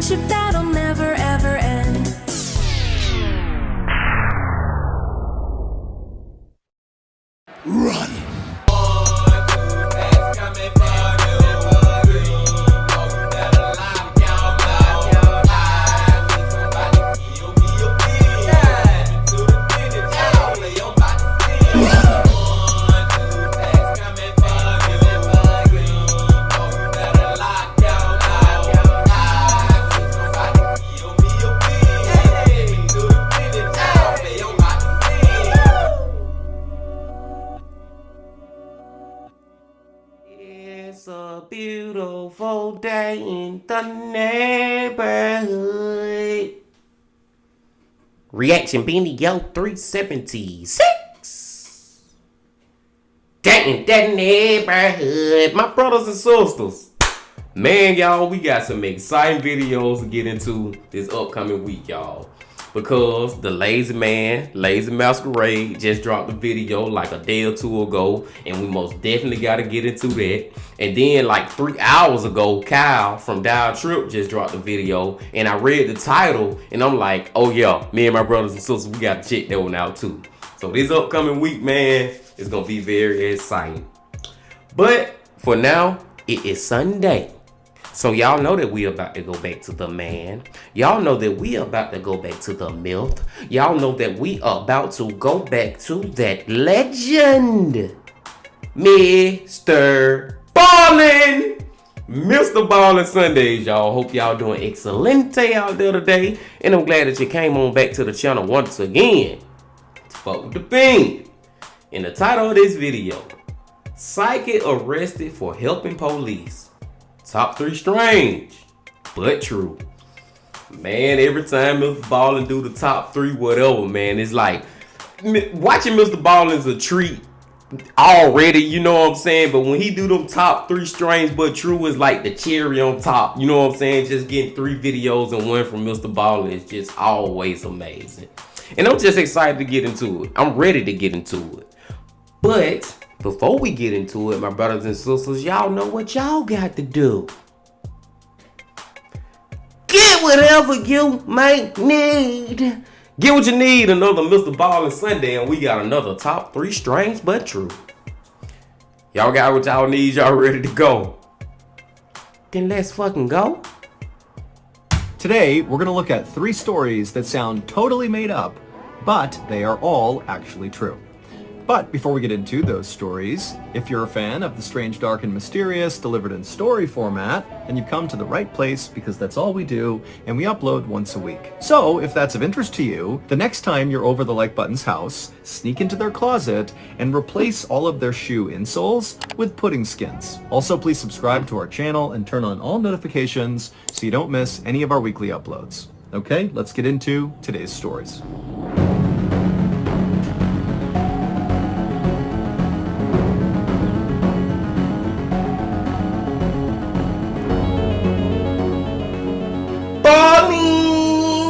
friendship that'll never ever end. Run! It's a beautiful day in the neighborhood. Reaction Video 376. Day in the neighborhood. My brothers and sisters. Man, y'all, we got some exciting videos to get into this upcoming week, y'all. Because the Lazy Masquerade just dropped a video like a day or two ago, and we most definitely got to get into that. And then like 3 hours ago, Kyle from Dial Trip just dropped a video, and I read the title, and I'm like, oh yeah, me and my brothers and sisters, we got to check that one out too. So this upcoming week, man, is going to be very exciting. But for now, it is Sunday. So y'all know that we about to go back to the man. Y'all know that we about to go back to the myth. Y'all know that we are about to go back to that legend. Mr. Ballen. Mr. Ballen Sundays, y'all. Hope y'all doing excelente out there today. And I'm glad that you came on back to the channel once again. To fuck with the thing. In the title of this video, Psychic arrested for helping police. Top 3 strange, but true. Man, every time Mr. Ballen do the top 3 whatever, man, it's like, watching Mr. Ballen's a treat already, you know what I'm saying? But when he do them top 3 strange but true, is like the cherry on top, you know what I'm saying? Just getting 3 videos and one from Mr. Ballen is just always amazing. And I'm just excited to get into it. I'm ready to get into it. But before we get into it, my brothers and sisters, y'all know what y'all got to do. Get whatever you might need. Get what you need, another Mr. Ballen Sunday, and we got another top 3 strange but true. Y'all got what y'all need, y'all ready to go? Then let's fucking go. Today, we're going to look at 3 stories that sound totally made up, but they are all actually true. But before we get into those stories, if you're a fan of the strange, dark, and mysterious delivered in story format, then you've come to the right place because that's all we do, and we upload once a week. So if that's of interest to you, the next time you're over the Like Button's house, sneak into their closet and replace all of their shoe insoles with pudding skins. Also, please subscribe to our channel and turn on all notifications so you don't miss any of our weekly uploads. Okay, let's get into today's stories.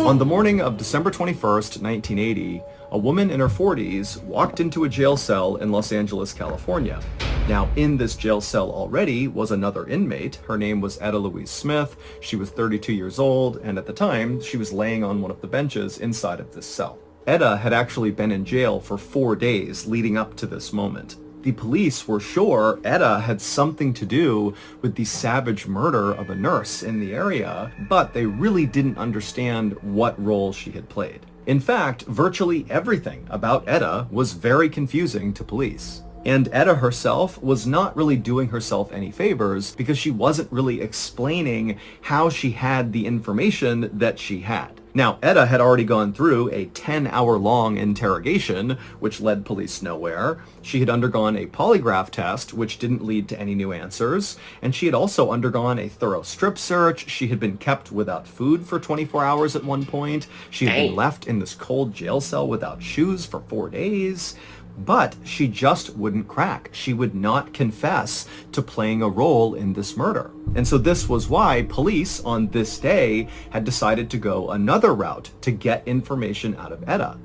On the morning of December 21st, 1980, a woman in her 40s walked into a jail cell in Los Angeles, California. Now, in this jail cell already was another inmate. Her name was Etta Louise Smith. She was 32 years old, and at the time, she was laying on one of the benches inside of this cell. Etta had actually been in jail for 4 days leading up to this moment. The police were sure Etta had something to do with the savage murder of a nurse in the area, but they really didn't understand what role she had played. In fact, virtually everything about Etta was very confusing to police. And Etta herself was not really doing herself any favors because she wasn't really explaining how she had the information that she had. Now, Etta had already gone through a 10-hour-long interrogation, which led police nowhere. She had undergone a polygraph test, which didn't lead to any new answers. And she had also undergone a thorough strip search. She had been kept without food for 24 hours at one point. She had been left in this cold jail cell without shoes for 4 days. But she just wouldn't crack. She would not confess to playing a role in this murder. And so this was why police on this day had decided to go another route to get information out of Etta.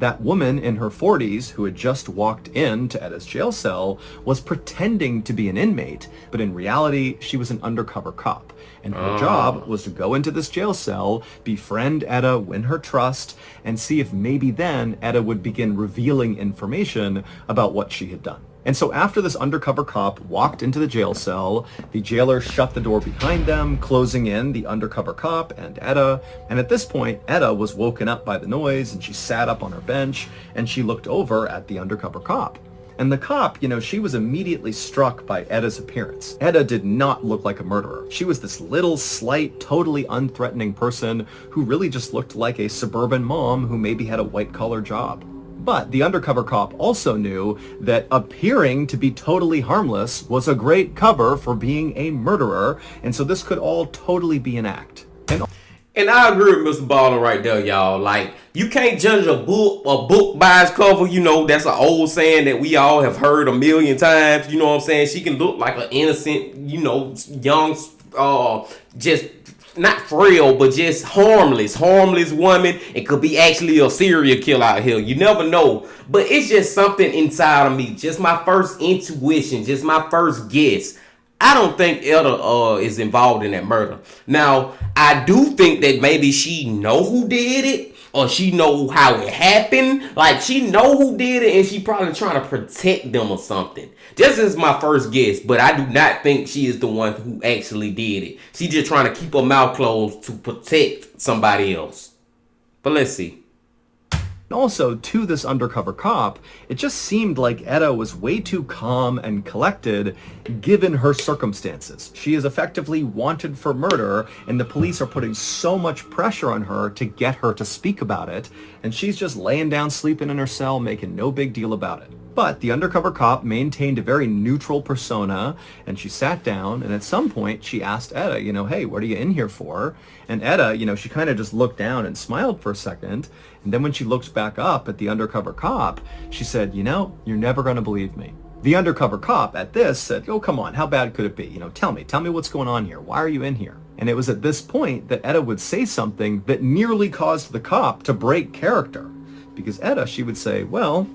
That woman in her 40s who had just walked into Eda's jail cell was pretending to be an inmate, but in reality, she was an undercover cop. And her job was to go into this jail cell, befriend Eda, win her trust, and see if maybe then Eda would begin revealing information about what she had done. And so after this undercover cop walked into the jail cell, the jailer shut the door behind them, closing in the undercover cop and Eda. And at this point, Eda was woken up by the noise, and she sat up on her bench, and she looked over at the undercover cop. And the cop, she was immediately struck by Eda's appearance. Eda did not look like a murderer. She was this little, slight, totally unthreatening person who really just looked like a suburban mom who maybe had a white-collar job. But the undercover cop also knew that appearing to be totally harmless was a great cover for being a murderer, and so this could all totally be an act. And I agree with Mr. Ballen right there, y'all. Like, you can't judge a book by its cover. That's an old saying that we all have heard a million times. You know what I'm saying? She can look like an innocent, young, just not frail, but just harmless woman. It could be actually a serial killer out here. You never know. But it's just something inside of me. Just my first intuition. Just my first guess. I don't think Eda is involved in that murder. Now, I do think that maybe she know who did it, or she know how it happened. Like, she know who did it, and she probably trying to protect them or something. This is my first guess, but I do not think she is the one who actually did it. She just trying to keep her mouth closed to protect somebody else. But let's see. Also, to this undercover cop, it just seemed like Eda was way too calm and collected given her circumstances. She is effectively wanted for murder, and the police are putting so much pressure on her to get her to speak about it, and she's just laying down sleeping in her cell, making no big deal about it. But the undercover cop maintained a very neutral persona, and she sat down, and at some point she asked Eda, hey, what are you in here for? And Eda, she kind of just looked down and smiled for a second, and then when she looked back up at the undercover cop, she said, you're never going to believe me. The undercover cop at this said, oh, come on, how bad could it be? Tell me what's going on here. Why are you in here? And it was at this point that Eda would say something that nearly caused the cop to break character. Because Eda, she would say, well,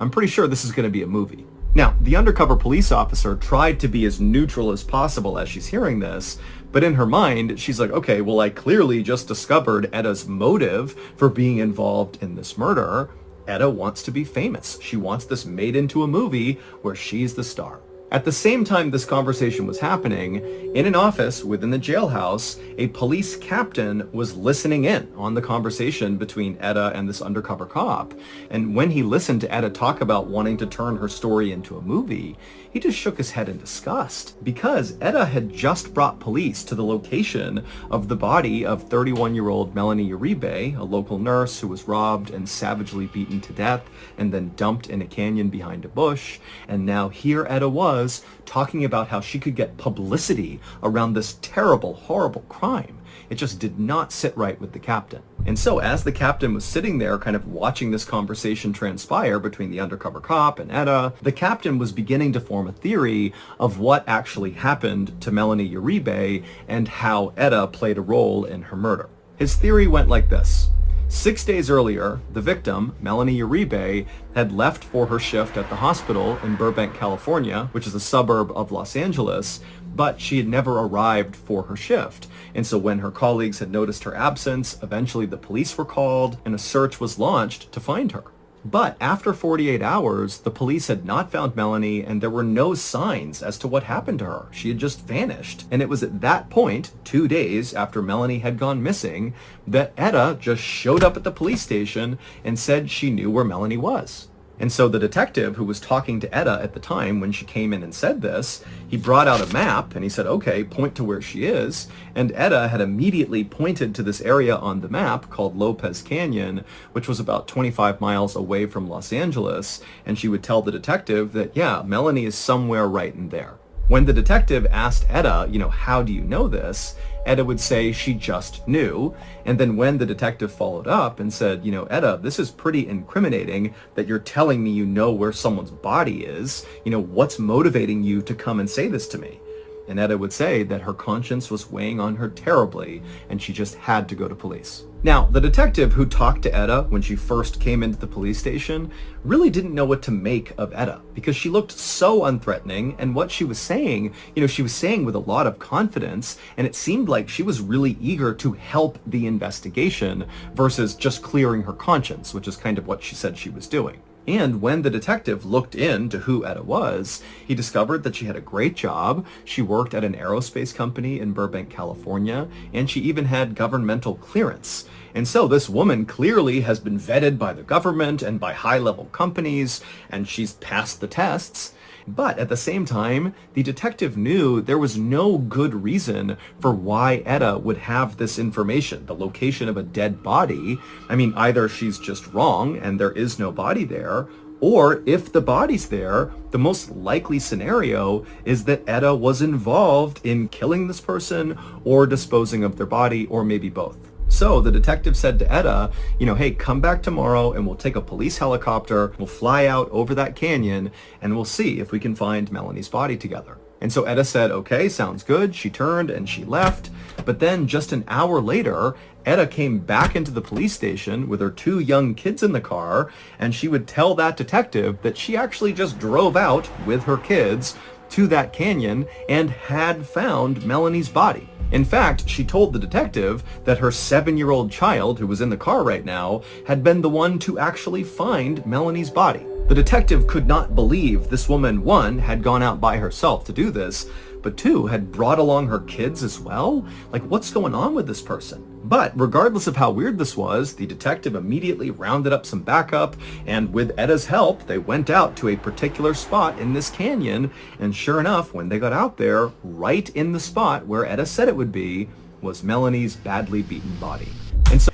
I'm pretty sure this is going to be a movie. Now, the undercover police officer tried to be as neutral as possible as she's hearing this, but in her mind, she's like, okay, well, I clearly just discovered Eda's motive for being involved in this murder. Eda wants to be famous. She wants this made into a movie where she's the star. At the same time this conversation was happening, in an office within the jailhouse, a police captain was listening in on the conversation between Eda and this undercover cop. And when he listened to Eda talk about wanting to turn her story into a movie, he just shook his head in disgust because Eda had just brought police to the location of the body of 31-year-old Melanie Uribe, a local nurse who was robbed and savagely beaten to death and then dumped in a canyon behind a bush. And now here Eda was talking about how she could get publicity around this terrible, horrible crime. It just did not sit right with the captain. And so as the captain was sitting there kind of watching this conversation transpire between the undercover cop and Eda, the captain was beginning to form a theory of what actually happened to Melanie Uribe and how Eda played a role in her murder. His theory went like this. 6 days earlier, the victim, Melanie Uribe, had left for her shift at the hospital in Burbank, California, which is a suburb of Los Angeles, but she had never arrived for her shift. And so when her colleagues had noticed her absence, eventually the police were called and a search was launched to find her. But after 48 hours, the police had not found Melanie and there were no signs as to what happened to her. She had just vanished. And it was at that point, 2 days after Melanie had gone missing, that Eda just showed up at the police station and said she knew where Melanie was. And so the detective who was talking to Eda at the time when she came in and said this, he brought out a map and he said, okay, point to where she is. And Eda had immediately pointed to this area on the map called Lopez Canyon, which was about 25 miles away from Los Angeles. And she would tell the detective that, yeah, Melanie is somewhere right in there. When the detective asked Eda, how do you know this? Eda would say she just knew. And then when the detective followed up and said, Eda, this is pretty incriminating that you're telling me you know where someone's body is. What's motivating you to come and say this to me? And Eda would say that her conscience was weighing on her terribly and she just had to go to police. Now, the detective who talked to Etta when she first came into the police station really didn't know what to make of Etta because she looked so unthreatening, and what she was saying, she was saying with a lot of confidence, and it seemed like she was really eager to help the investigation versus just clearing her conscience, which is kind of what she said she was doing. And when the detective looked into who Etta was, he discovered that she had a great job. She worked at an aerospace company in Burbank, California, and she even had governmental clearance. And so this woman clearly has been vetted by the government and by high-level companies, and she's passed the tests. But at the same time, the detective knew there was no good reason for why Etta would have this information, the location of a dead body. I mean, either she's just wrong and there is no body there, or if the body's there, the most likely scenario is that Etta was involved in killing this person or disposing of their body, or maybe both. So the detective said to Etta, hey, come back tomorrow and we'll take a police helicopter, we'll fly out over that canyon, and we'll see if we can find Melanie's body together. And so Etta said, okay, sounds good. She turned and she left. But then just an hour later, Etta came back into the police station with her 2 young kids in the car, and she would tell that detective that she actually just drove out with her kids to that canyon and had found Melanie's body. In fact, she told the detective that her 7-year-old child, who was in the car right now, had been the one to actually find Melanie's body. The detective could not believe this woman, 1, had gone out by herself to do this, but 2, had brought along her kids as well? Like, what's going on with this person? But regardless of how weird this was, the detective immediately rounded up some backup, and with Etta's help, they went out to a particular spot in this canyon, and sure enough, when they got out there, right in the spot where Etta said it would be, was Melanie's badly beaten body. And so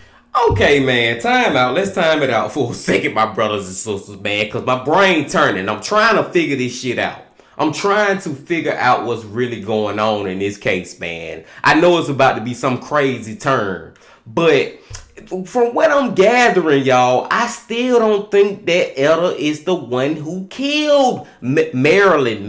Okay, man, time out. Let's time it out for a second, my brothers and sisters, man, because my brain turning. I'm trying to figure this shit out. I'm trying to figure out what's really going on in this case, man. I know it's about to be some crazy turn, but from what I'm gathering, y'all, I still don't think that Etta is the one who killed Marianne.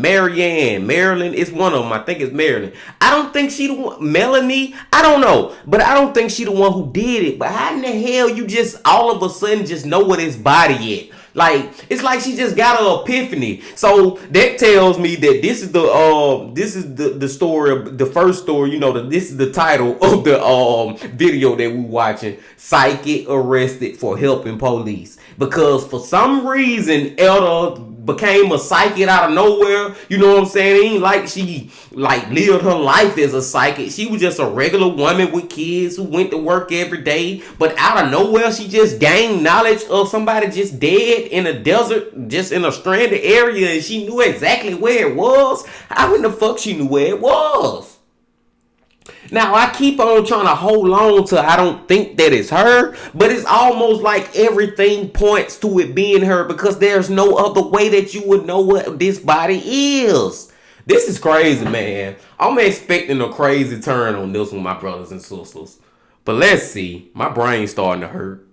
Marilyn is one of them. I think it's Marilyn. I don't think she the one. Melanie, I don't know, but I don't think she the one who did it. But how in the hell you just all of a sudden just know what his body is? Like, it's like she just got an epiphany. So that tells me that this is the story of the first story. This is the title of the video that we watching. Psychic arrested for helping police, because for some reason Etta became a psychic out of nowhere. You know what I'm saying? It ain't like she lived her life as a psychic. She was just a regular woman with kids who went to work every day, but out of nowhere she just gained knowledge of somebody just dead in a desert, just in a stranded area, and she knew exactly where it was. How in the fuck she knew where it was? Now, I keep on trying to hold on to I don't think that it's her, but it's almost like everything points to it being her, because there's no other way that you would know what this body is. This is crazy, man. I'm expecting a crazy turn on this one, my brothers and sisters. But let's see. My brain's starting to hurt.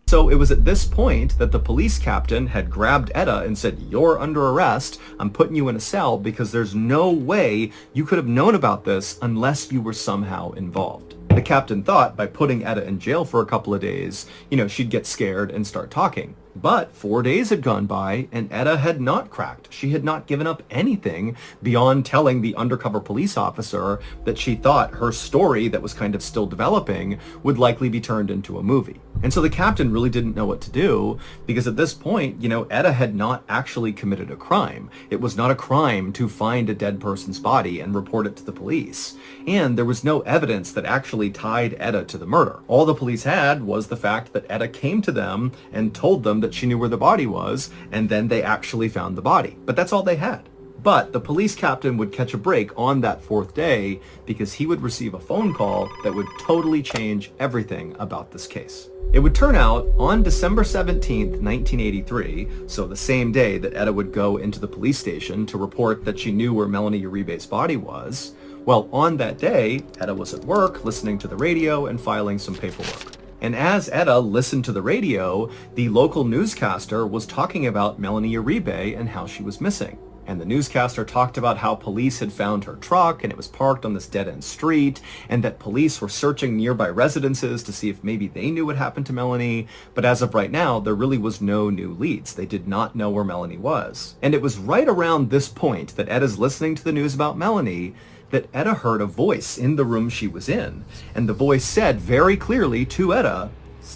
So it was at this point that the police captain had grabbed Etta and said, "You're under arrest. I'm putting you in a cell because there's no way you could have known about this unless you were somehow involved." The captain thought by putting Etta in jail for a couple of days, she'd get scared and start talking. But 4 days had gone by and Etta had not cracked. She had not given up anything beyond telling the undercover police officer that she thought her story that was kind of still developing would likely be turned into a movie. And so the captain really didn't know what to do, because at this point, Etta had not actually committed a crime. It was not a crime to find a dead person's body and report it to the police. And there was no evidence that actually tied Etta to the murder. All the police had was the fact that Etta came to them and told them that she knew where the body was, and then they actually found the body. But that's all they had. But the police captain would catch a break on that 4th day because he would receive a phone call that would totally change everything about this case. It would turn out on December 17th, 1983, so the same day that Etta would go into the police station to report that she knew where Melanie Uribe's body was, well, on that day, Etta was at work listening to the radio and filing some paperwork. And as Etta listened to the radio, the local newscaster was talking about Melanie Uribe and how she was missing. And the newscaster talked about how police had found her truck and it was parked on this dead-end street, and that police were searching nearby residences to see if maybe they knew what happened to Melanie. But as of right now, there really was no new leads. They did not know where Melanie was. And it was right around this point that Etta's listening to the news about Melanie that Etta heard a voice in the room she was in. And the voice said very clearly to Etta,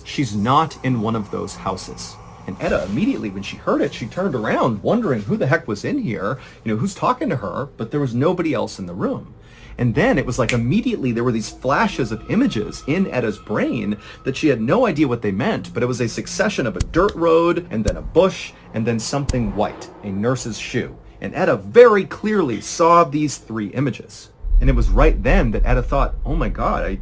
"She's not in one of those houses." And Etta immediately, when she heard it, she turned around wondering who the heck was in here, who's talking to her, but there was nobody else in the room. And then it was like immediately there were these flashes of images in Etta's brain that she had no idea what they meant, but it was a succession of a dirt road and then a bush and then something white, a nurse's shoe. And Etta very clearly saw these three images. And it was right then that Etta thought, oh my God,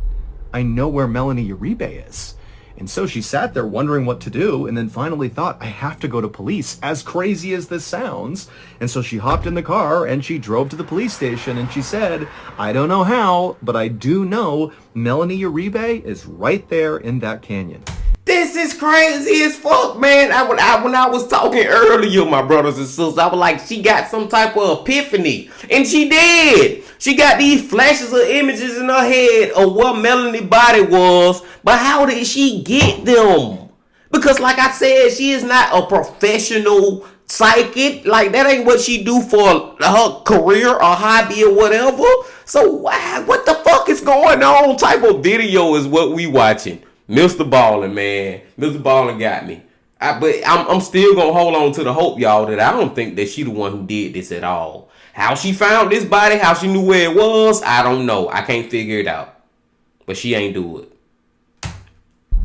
I know where Melanie Uribe is. And so she sat there wondering what to do, and then finally thought, I have to go to police, as crazy as this sounds. And so she hopped in the car and she drove to the police station and she said, I don't know how, but I do know Melanie Uribe is right there in that canyon. This is crazy as fuck, man. When I was talking earlier, my brothers and sisters, I was like, she got some type of epiphany. And she did. She got these flashes of images in her head of what Melanie's body was. But how did she get them? Because like I said, she is not a professional psychic. Like, that ain't what she do for her career or hobby or whatever. So what the fuck is going on type of video is what we watching. Mr. Ballen, man. Mr. Ballen got me. But I'm still going to hold on to the hope, y'all, that I don't think that she the one who did this at all. How she found this body, how she knew where it was, I don't know. I can't figure it out. But she ain't do it.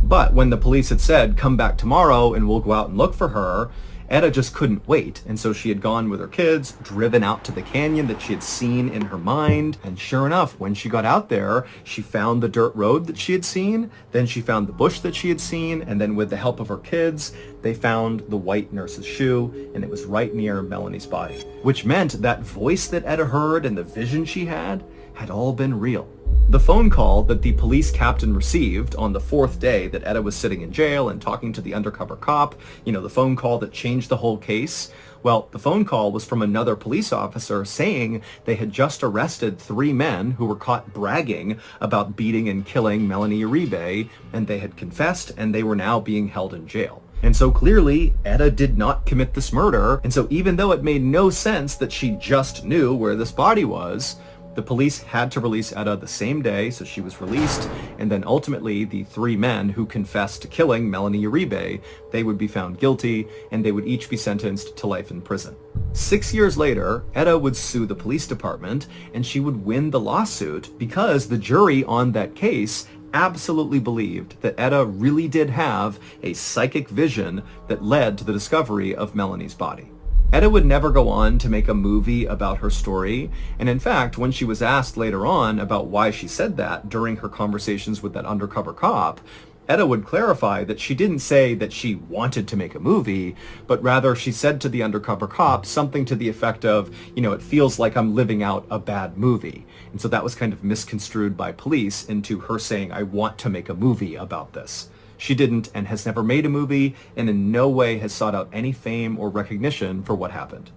But when the police had said, come back tomorrow and we'll go out and look for her, Etta just couldn't wait, and so she had gone with her kids, driven out to the canyon that she had seen in her mind, and sure enough, when she got out there, she found the dirt road that she had seen, then she found the bush that she had seen, and then with the help of her kids, they found the white nurse's shoe, and it was right near Melanie's body. Which meant that voice that Etta heard and the vision she had all been real. The phone call that the police captain received on the fourth day that Etta was sitting in jail and talking to the undercover cop, the phone call that changed the whole case, well, the phone call was from another police officer saying they had just arrested 3 men who were caught bragging about beating and killing Melanie Uribe, and they had confessed and they were now being held in jail. And so clearly, Etta did not commit this murder, and so even though it made no sense that she just knew where this body was, the police had to release Etta the same day, so she was released, and then ultimately the 3 men who confessed to killing Melanie Uribe, they would be found guilty, and they would each be sentenced to life in prison. 6 years later, Etta would sue the police department, and she would win the lawsuit because the jury on that case absolutely believed that Etta really did have a psychic vision that led to the discovery of Melanie's body. Etta would never go on to make a movie about her story, and in fact, when she was asked later on about why she said that during her conversations with that undercover cop, Etta would clarify that she didn't say that she wanted to make a movie, but rather she said to the undercover cop something to the effect of, it feels like I'm living out a bad movie. And so that was kind of misconstrued by police into her saying, I want to make a movie about this. She didn't and has never made a movie and in no way has sought out any fame or recognition for what happened.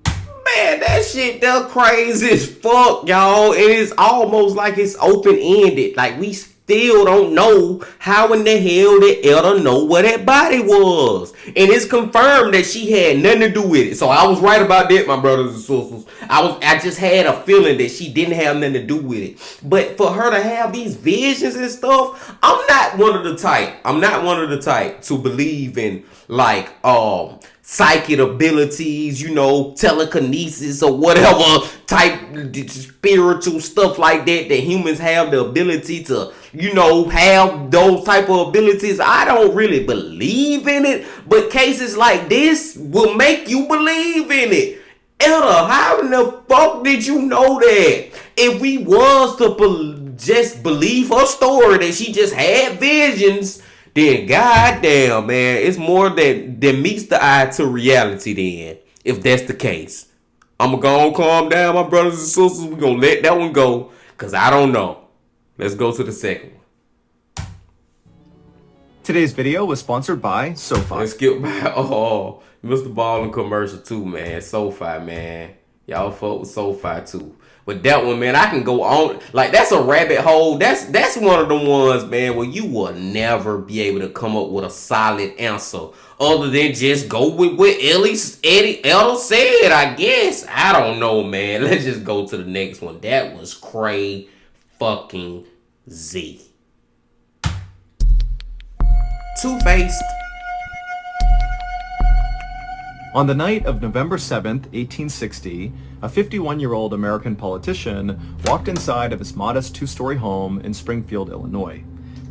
Man, that shit that crazy as fuck, y'all. It is almost like it's open-ended. Like, we still don't know how in the hell did Etta know where that body was. And it's confirmed that she had nothing to do with it. So I was right about that, my brothers and sisters. I just had a feeling that she didn't have nothing to do with it. But for her to have these visions and stuff, I'm not one of the type to believe in like psychic abilities, telekinesis or whatever type spiritual stuff like that humans have the ability to, have those type of abilities. I don't really believe in it, but cases like this will make you believe in it. Etta, how in the fuck did you know that? If we was to just believe her story that she just had visions, then goddamn, man, it's more than meets the eye to reality then, if that's the case. I'm going to go and calm down, my brothers and sisters. We're going to let that one go, because I don't know. Let's go to the second one. Today's video was sponsored by SoFi. Let's skip by, Mr. Ballen commercial too, man. SoFi, man. Y'all fuck with SoFi too. But that one, man, I can go on. Like, that's a rabbit hole. That's one of the ones, man, where you will never be able to come up with a solid answer other than just go with what Ellie said, I guess. I don't know, man. Let's just go to the next one. That was cray fucking Z. Two-faced. On the night of November 7th, 1860, a 51-year-old American politician walked inside of his modest two-story home in Springfield, Illinois.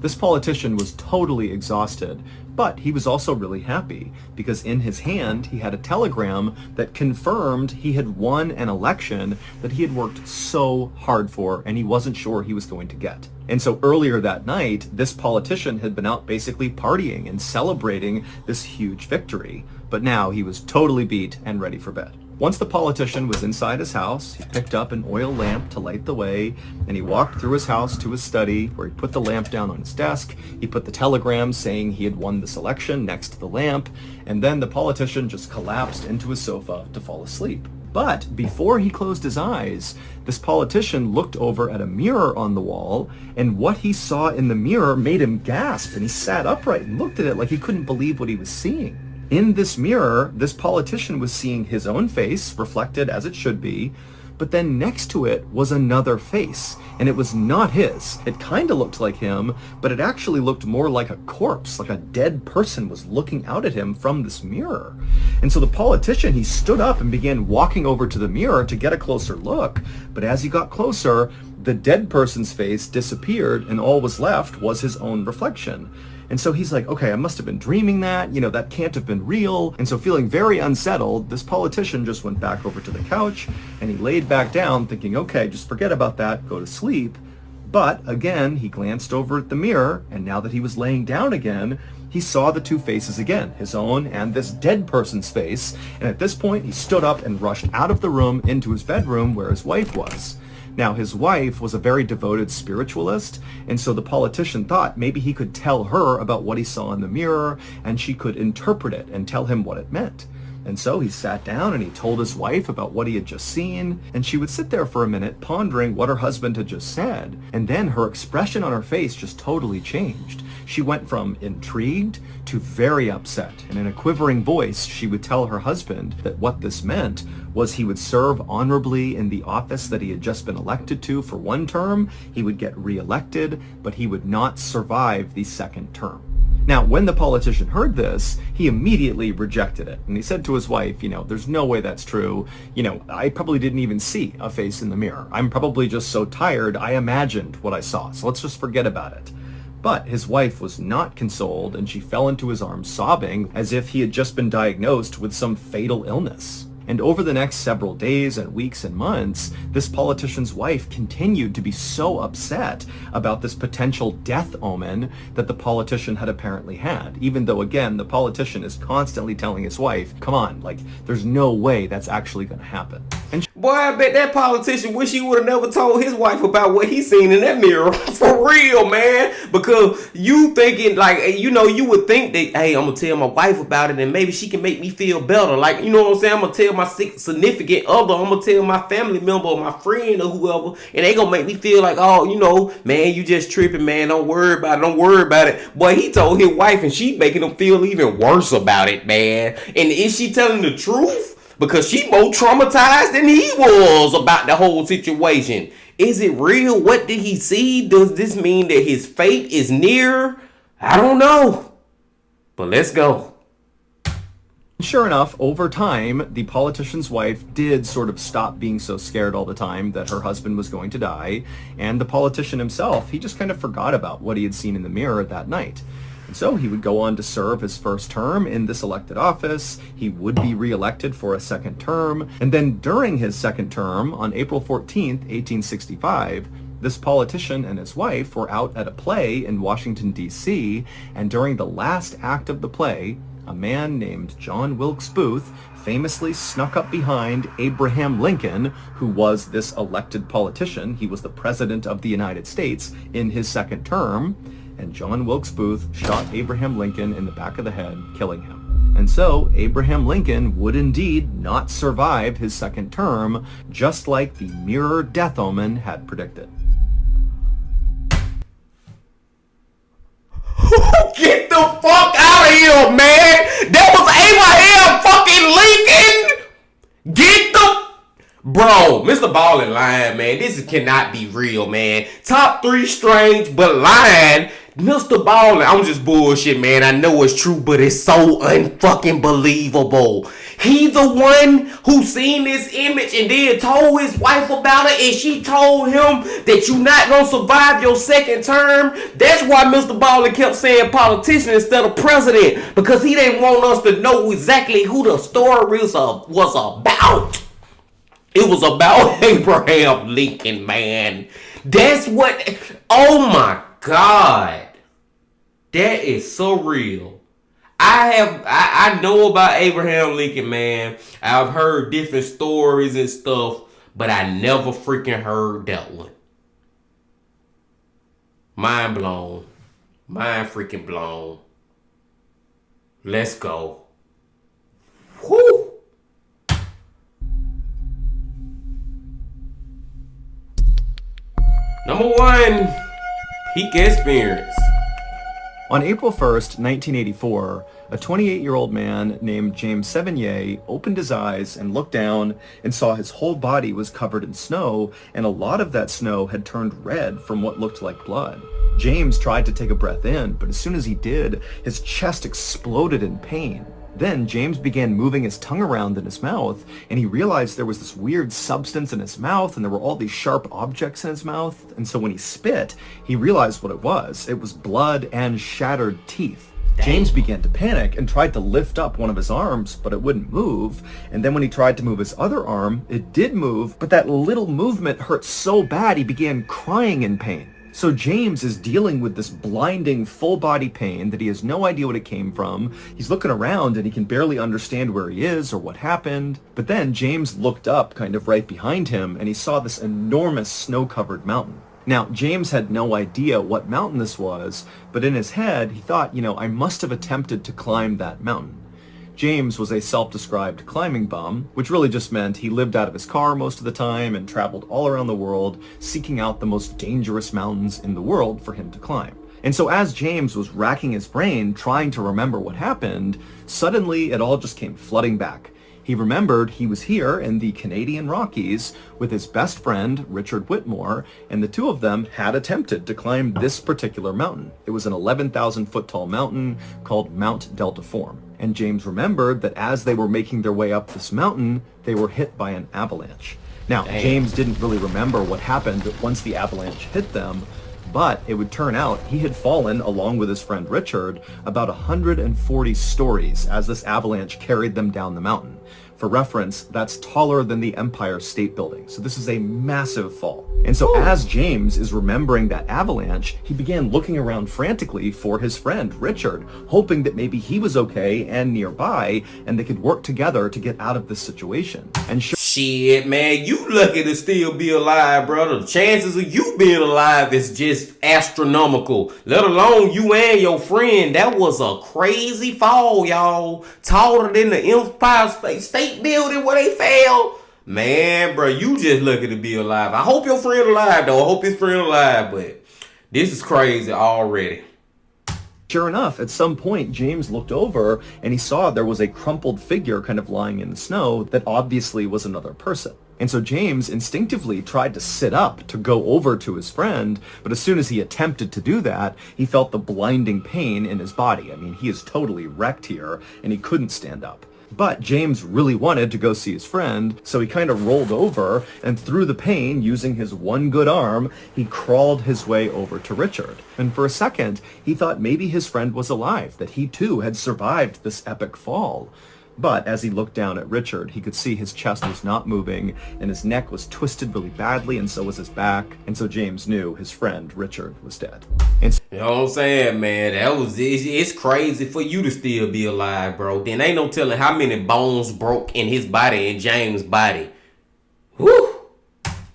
This politician was totally exhausted, but he was also really happy because in his hand he had a telegram that confirmed he had won an election that he had worked so hard for and he wasn't sure he was going to get. And so earlier that night, this politician had been out basically partying and celebrating this huge victory, but now he was totally beat and ready for bed. Once the politician was inside his house, he picked up an oil lamp to light the way, and he walked through his house to his study, where he put the lamp down on his desk. He put the telegram saying he had won this election next to the lamp, and then the politician just collapsed into his sofa to fall asleep. But before he closed his eyes, this politician looked over at a mirror on the wall, and what he saw in the mirror made him gasp, and he sat upright and looked at it like he couldn't believe what he was seeing. In this mirror, this politician was seeing his own face, reflected as it should be, but then next to it was another face, and it was not his. It kind of looked like him, but it actually looked more like a corpse, like a dead person was looking out at him from this mirror. And so the politician, he stood up and began walking over to the mirror to get a closer look, but as he got closer, the dead person's face disappeared, and all was left was his own reflection. And so he's like, okay, I must have been dreaming that, that can't have been real. And so feeling very unsettled, this politician just went back over to the couch and he laid back down thinking, okay, just forget about that, go to sleep. But again, he glanced over at the mirror, and now that he was laying down again, he saw the two faces again, his own and this dead person's face. And at this point, he stood up and rushed out of the room into his bedroom where his wife was. Now, his wife was a very devoted spiritualist, and so the politician thought maybe he could tell her about what he saw in the mirror, and she could interpret it and tell him what it meant. And so he sat down and he told his wife about what he had just seen, and she would sit there for a minute pondering what her husband had just said, and then her expression on her face just totally changed. She went from intrigued to very upset, and in a quivering voice she would tell her husband that what this meant was he would serve honorably in the office that he had just been elected to for one term, he would get reelected, but he would not survive the second term. Now, when the politician heard this, he immediately rejected it. And he said to his wife, there's no way that's true. I probably didn't even see a face in the mirror. I'm probably just so tired, I imagined what I saw. So let's just forget about it. But his wife was not consoled, and she fell into his arms sobbing as if he had just been diagnosed with some fatal illness. And over the next several days and weeks and months, this politician's wife continued to be so upset about this potential death omen that the politician had apparently had, even though, again, the politician is constantly telling his wife, come on, there's no way that's actually going to happen. And boy, I bet that politician wish he would have never told his wife about what he seen in that mirror. For real, man. Because you thinking, you would think that, hey, I'm going to tell my wife about it and maybe she can make me feel better. You know what I'm saying? I'm going to tell my significant other, I'm going to tell my family member or my friend or whoever, and they going to make me feel like, oh, man, you just tripping, man. Don't worry about it. Boy, he told his wife and she making him feel even worse about it, man. And is she telling the truth? Because she more traumatized than he was about the whole situation. Is it real? What did he see? Does this mean that his fate is near? I don't know. But let's go. Sure enough, over time, the politician's wife did sort of stop being so scared all the time that her husband was going to die. And the politician himself, he just kind of forgot about what he had seen in the mirror that night. And so he would go on to serve his first term in this elected office. He would be reelected for a second term. And then during his second term, on April 14th, 1865, this politician and his wife were out at a play in Washington, D.C., and during the last act of the play, a man named John Wilkes Booth famously snuck up behind Abraham Lincoln, who was this elected politician. He was the president of the United States in his second term, and John Wilkes Booth shot Abraham Lincoln in the back of the head, killing him. And so Abraham Lincoln would indeed not survive his second term, just like the mirror death omen had predicted. Get the fuck out of here, man! That was Abraham fucking Lincoln! Get the... Bro, Mr. Ballen lying, man. This cannot be real, man. Top 3 strange, but lying. Mr. Ballen, I'm just bullshit, man. I know it's true, but it's so unfucking believable. He the one who seen this image and then told his wife about it, and she told him that you not gonna survive your second term. That's why Mr. Ballen kept saying politician instead of president, because he didn't want us to know exactly who the story was about. It was about Abraham Lincoln, man. That's what... Oh my God. That is so real. I know about Abraham Lincoln, man. I've heard different stories and stuff, but I never freaking heard that one. Mind blown. Mind freaking blown. Let's go. Whew. Number 1, peak experience. On April 1st, 1984, a 28-year-old man named James Sevigny opened his eyes and looked down and saw his whole body was covered in snow, and a lot of that snow had turned red from what looked like blood. James tried to take a breath in, but as soon as he did, his chest exploded in pain. Then James began moving his tongue around in his mouth, and he realized there was this weird substance in his mouth, and there were all these sharp objects in his mouth. And so when he spit, he realized what it was. It was blood and shattered teeth. Dang. James began to panic and tried to lift up one of his arms, but it wouldn't move. And then when he tried to move his other arm, it did move, but that little movement hurt so bad he began crying in pain. So James is dealing with this blinding full body pain that he has no idea what it came from. He's looking around and he can barely understand where he is or what happened. But then James looked up kind of right behind him and he saw this enormous snow-covered mountain. Now, James had no idea what mountain this was, but in his head he thought, I must have attempted to climb that mountain. James was a self-described climbing bum, which really just meant he lived out of his car most of the time and traveled all around the world, seeking out the most dangerous mountains in the world for him to climb. And so as James was racking his brain trying to remember what happened, suddenly it all just came flooding back. He remembered he was here in the Canadian Rockies with his best friend, Richard Whitmore, and the two of them had attempted to climb this particular mountain. It was an 11,000 foot tall mountain called Mount Deltaform. And James remembered that as they were making their way up this mountain, they were hit by an avalanche. Now, James didn't really remember what happened once the avalanche hit them, but it would turn out he had fallen, along with his friend Richard, about 140 stories as this avalanche carried them down the mountain. For reference, that's taller than the Empire State Building, so this is a massive fall. And so as James is remembering that avalanche, he began looking around frantically for his friend Richard, hoping that maybe he was okay and nearby, and they could work together to get out of this situation. And shit, man, you lucky to still be alive, brother. The chances of you being alive is just astronomical. Let alone you and your friend. That was a crazy fall, y'all. Taller than the Empire State Building where they fell. Man, bro, you just lucky to be alive. I hope your friend alive, though. I hope his friend alive, but this is crazy already. Sure enough, at some point, James looked over and he saw there was a crumpled figure kind of lying in the snow that obviously was another person. And so James instinctively tried to sit up to go over to his friend, but as soon as he attempted to do that, he felt the blinding pain in his body. I mean, he is totally wrecked here, and he couldn't stand up. But James really wanted to go see his friend, so he kind of rolled over, and through the pain, using his one good arm, he crawled his way over to Richard. And for a second, he thought maybe his friend was alive, that he too had survived this epic fall. But as he looked down at Richard, he could see his chest was not moving, and his neck was twisted really badly, and so was his back. And so James knew his friend, Richard, was dead. And you know what I'm saying, man? It's crazy for you to still be alive, bro. Then ain't no telling how many bones broke in his body and James' body. Whew.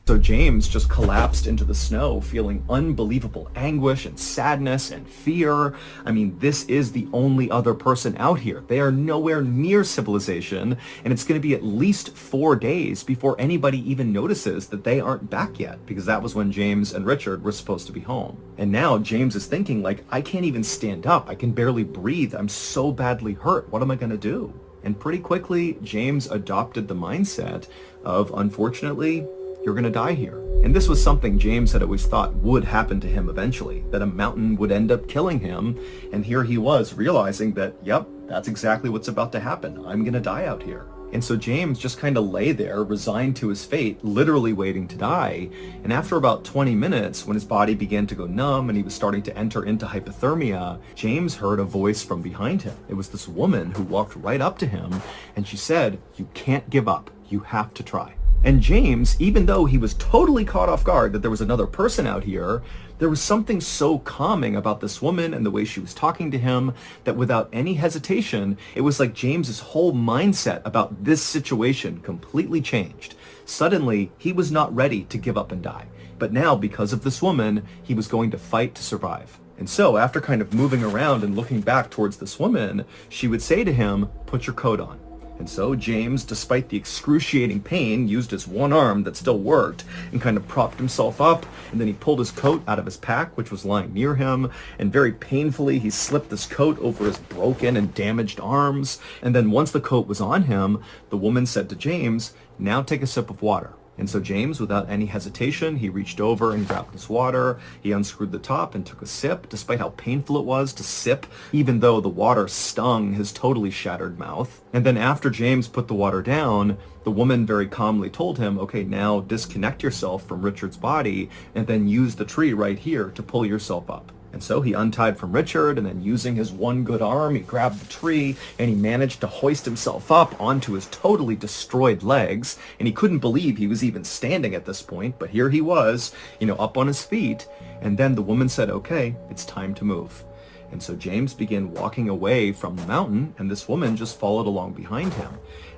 So James just collapsed into the snow, feeling unbelievable anguish and sadness and fear. I mean, this is the only other person out here. They are nowhere near civilization, and it's going to be at least 4 days before anybody even notices that they aren't back yet, because that was when James and Richard were supposed to be home. And now James is thinking, like, I can't even stand up. I can barely breathe. I'm so badly hurt. What am I going to do? And pretty quickly, James adopted the mindset of, unfortunately, you're going to die here. And this was something James had always thought would happen to him eventually, that a mountain would end up killing him. And here he was realizing that, yep, that's exactly what's about to happen. I'm going to die out here. And so James just kind of lay there, resigned to his fate, literally waiting to die. And after about 20 minutes, when his body began to go numb and he was starting to enter into hypothermia, James heard a voice from behind him. It was this woman who walked right up to him, and she said, "You can't give up. You have to try." And James, even though he was totally caught off guard that there was another person out here, there was something so calming about this woman and the way she was talking to him that without any hesitation, it was like James's whole mindset about this situation completely changed. Suddenly, he was not ready to give up and die. But now, because of this woman, he was going to fight to survive. And so, after kind of moving around and looking back towards this woman, she would say to him, "Put your coat on." And so James, despite the excruciating pain, used his one arm that still worked and kind of propped himself up, and then he pulled his coat out of his pack, which was lying near him, and very painfully he slipped this coat over his broken and damaged arms. And then once the coat was on him, the woman said to James, "Now take a sip of water." And so James, without any hesitation, he reached over and grabbed his water. He unscrewed the top and took a sip, despite how painful it was to sip, even though the water stung his totally shattered mouth. And then after James put the water down, the woman very calmly told him, "Okay, now disconnect yourself from Richard's body and then use the tree right here to pull yourself up." And so he untied from Richard, and then using his one good arm, he grabbed the tree, and he managed to hoist himself up onto his totally destroyed legs. And he couldn't believe he was even standing at this point, but here he was, up on his feet. And then the woman said, "Okay, it's time to move." And so James began walking away from the mountain, and this woman just followed along behind him.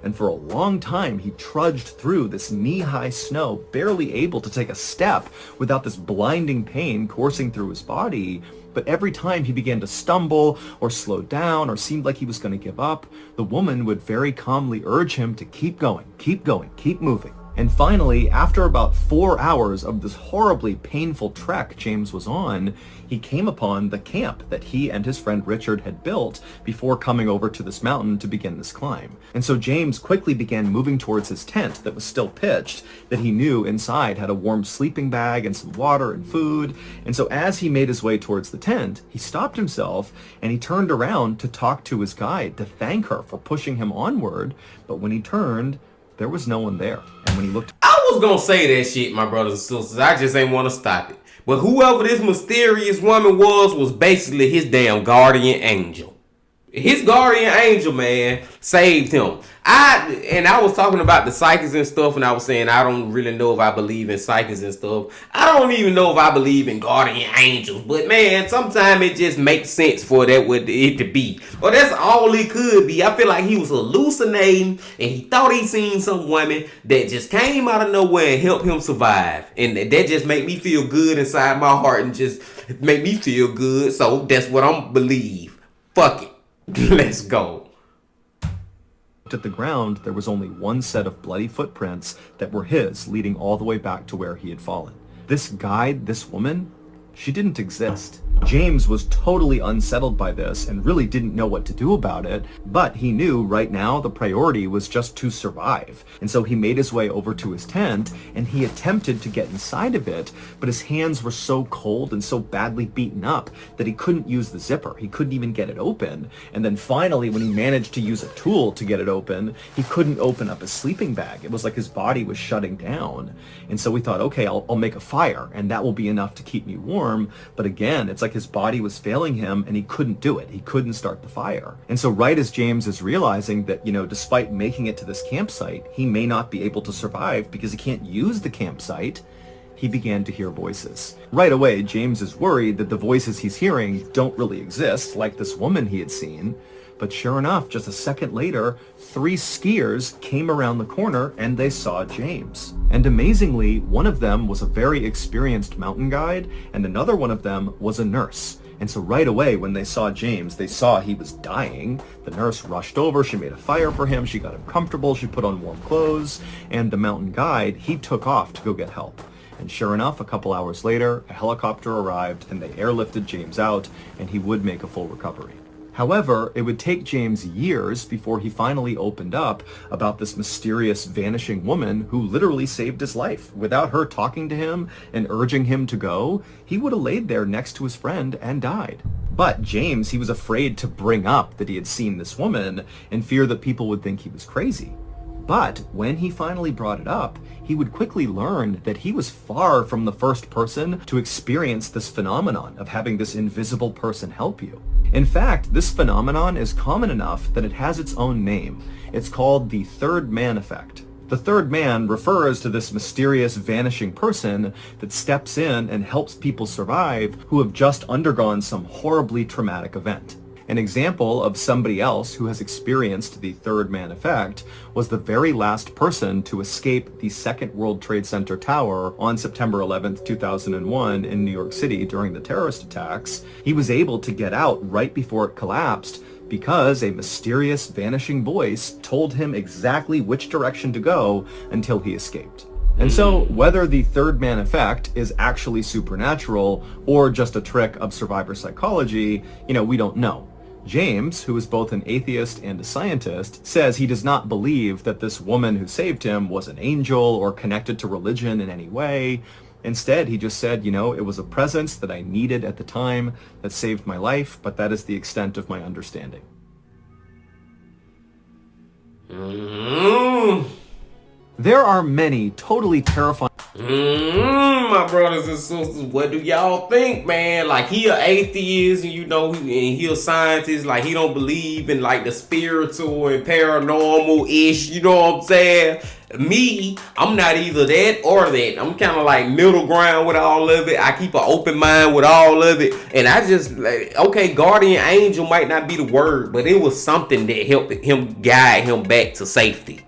And for a long time, he trudged through this knee-high snow, barely able to take a step without this blinding pain coursing through his body. But every time he began to stumble or slow down or seemed like he was going to give up, the woman would very calmly urge him to keep going, keep moving. And finally, after about 4 hours of this horribly painful trek James was on, he came upon the camp that he and his friend Richard had built before coming over to this mountain to begin this climb. And so James quickly began moving towards his tent that was still pitched, that he knew inside had a warm sleeping bag and some water and food. And so as he made his way towards the tent, he stopped himself and he turned around to talk to his guide, to thank her for pushing him onward. But when he turned, there was no one there. And when he looked... I was gonna say that shit, my brothers and sisters. I just ain't want to stop it. But whoever this mysterious woman was basically his damn guardian angel. His guardian angel, man, saved him. I was talking about the psychics and stuff, and I was saying I don't really know if I believe in psychics and stuff. I don't even know if I believe in guardian angels. But man, sometimes it just makes sense for it to be. Or that's all it could be. I feel like he was hallucinating, and he thought he seen some woman that just came out of nowhere and helped him survive. And that just made me feel good inside my heart, and just make me feel good. So that's what I'm believe. Fuck it. Let's go. At the ground, there was only one set of bloody footprints that were his, leading all the way back to where he had fallen. This guide, this woman, she didn't exist. James was totally unsettled by this and really didn't know what to do about it, but he knew right now the priority was just to survive. And so he made his way over to his tent and he attempted to get inside of it, but his hands were so cold and so badly beaten up that he couldn't use the zipper. He couldn't even get it open. And then finally, when he managed to use a tool to get it open, he couldn't open up his sleeping bag. It was like his body was shutting down. And so we thought, okay, I'll make a fire and that will be enough to keep me warm. But again, it's like his body was failing him and he couldn't do it. He couldn't start the fire. And so right as James is realizing that, despite making it to this campsite, he may not be able to survive because he can't use the campsite, he began to hear voices. Right away, James is worried that the voices he's hearing don't really exist, like this woman he had seen. But sure enough, just a second later, 3 skiers came around the corner and they saw James. And amazingly, one of them was a very experienced mountain guide and another one of them was a nurse. And so right away when they saw James, they saw he was dying. The nurse rushed over, she made a fire for him, she got him comfortable, she put on warm clothes, and the mountain guide, he took off to go get help. And sure enough, a couple hours later, a helicopter arrived and they airlifted James out and he would make a full recovery. However, it would take James years before he finally opened up about this mysterious vanishing woman who literally saved his life. Without her talking to him and urging him to go, he would have laid there next to his friend and died. But James, he was afraid to bring up that he had seen this woman in fear that people would think he was crazy. But when he finally brought it up, he would quickly learn that he was far from the first person to experience this phenomenon of having this invisible person help you. In fact, this phenomenon is common enough that it has its own name. It's called the third man effect. The third man refers to this mysterious vanishing person that steps in and helps people survive who have just undergone some horribly traumatic event. An example of somebody else who has experienced the third man effect was the very last person to escape the Second World Trade Center tower on September 11th, 2001 in New York City during the terrorist attacks. He was able to get out right before it collapsed because a mysterious vanishing voice told him exactly which direction to go until he escaped. And so whether the third man effect is actually supernatural or just a trick of survivor psychology, we don't know. James, who is both an atheist and a scientist, says he does not believe that this woman who saved him was an angel or connected to religion in any way. Instead, he just said, it was a presence that I needed at the time that saved my life, but that is the extent of my understanding. There are many totally terrifying... My brothers and sisters, what do y'all think, man? Like, he an atheist, and and he a scientist. Like, he don't believe in like the spiritual and paranormal-ish, you know what I'm saying? Me, I'm not either that or that. I'm kind of like middle ground with all of it. I keep an open mind with all of it. And I just, okay, guardian angel might not be the word, but it was something that helped him guide him back to safety.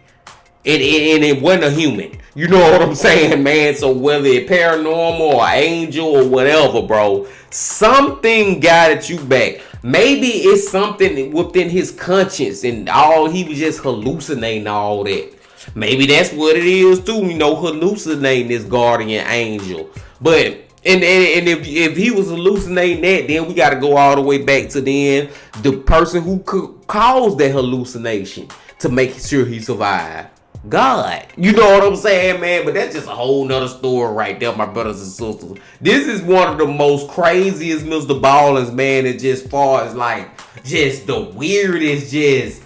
And it wasn't a human. You know what I'm saying, man? So whether it's paranormal or angel or whatever, bro, something guided you back. Maybe it's something within his conscience and he was just hallucinating all that. Maybe that's what it is too, hallucinating this guardian angel. But and if he was hallucinating that, then we got to go all the way back to the person who could cause that hallucination to make sure he survived. God, you know what I'm saying, man? But that's just a whole nother story right there, my brothers and sisters. This is one of the most craziest Mr. Ballens, man, and just far as like just the weirdest, Mr.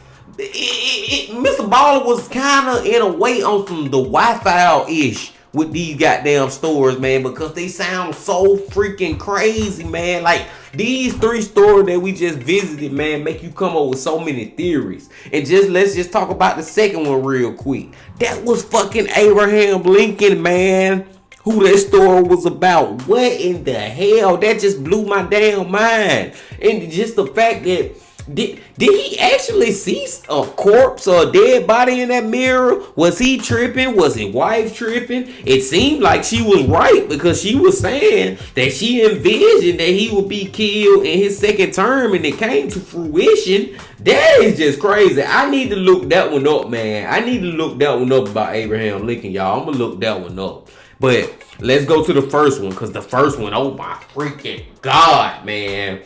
Ballen was kind of in a way on some the Wi-Fi-ish with these goddamn stores, man, because they sound so freaking crazy, man. Like, these 3 stores that we just visited, man, make you come up with so many theories. And let's just talk about the second one real quick. That was fucking Abraham Lincoln, man. Who that store was about. What in the hell? That just blew my damn mind. And just the fact that Did he actually see a corpse or a dead body in that mirror? Was he tripping? Was his wife tripping? It seemed like she was right because she was saying that she envisioned that he would be killed in his second term and it came to fruition. That is just crazy. I need to look that one up, man. I need to look that one up about Abraham Lincoln, y'all. I'm going to look that one up. But let's go to the first one because the first one, oh my freaking God, man.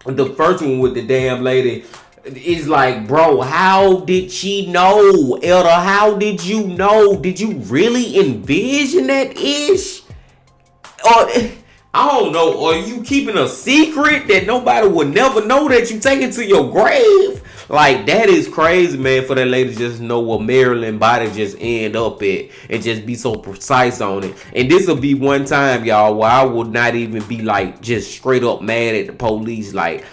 The first one with the damn lady is like, bro, how did she know? Elder, how did you know? Did you really envision that ish? Or I don't know. Are you keeping a secret that nobody will never know that you take it to your grave? Like, that is crazy, man, for that lady to just know what Maryland body just end up at and just be so precise on it. And this will be one time, y'all, where I would not even be like just straight up mad at the police, like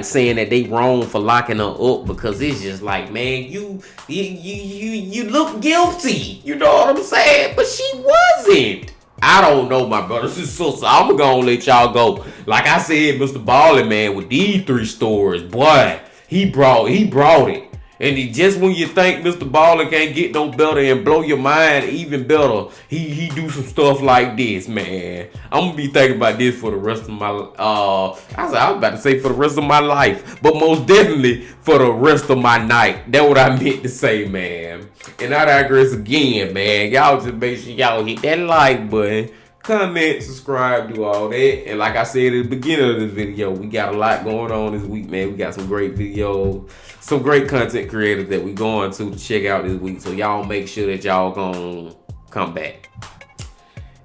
saying that they wrong for locking her up, because it's just like, man, you look guilty. You know what I'm saying? But she wasn't. I don't know, my brothers and sisters. I'm gonna let y'all go. Like I said, Mr. Ballen, man, with these 3 stories, boy, He brought it. And just when you think Mr. Ballen can't get no better and blow your mind even better, he do some stuff like this, man. I'm gonna be thinking about this for the rest of my I was about to say for the rest of my life, but most definitely for the rest of my night. That's what I meant to say, man. And I digress again, man. Y'all just make sure y'all hit that like button, comment, subscribe, do all that. And like I said at the beginning of this video, we got a lot going on this week, man. We got some great videos, some great content creators that we going to check out this week. So y'all make sure that y'all gonna come back.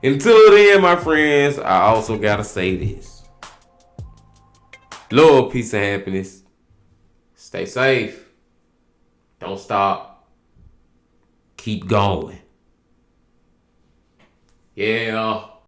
Until then, my friends, I also gotta say this. Love, peace, and happiness. Stay safe. Don't stop. Keep going. Yeah.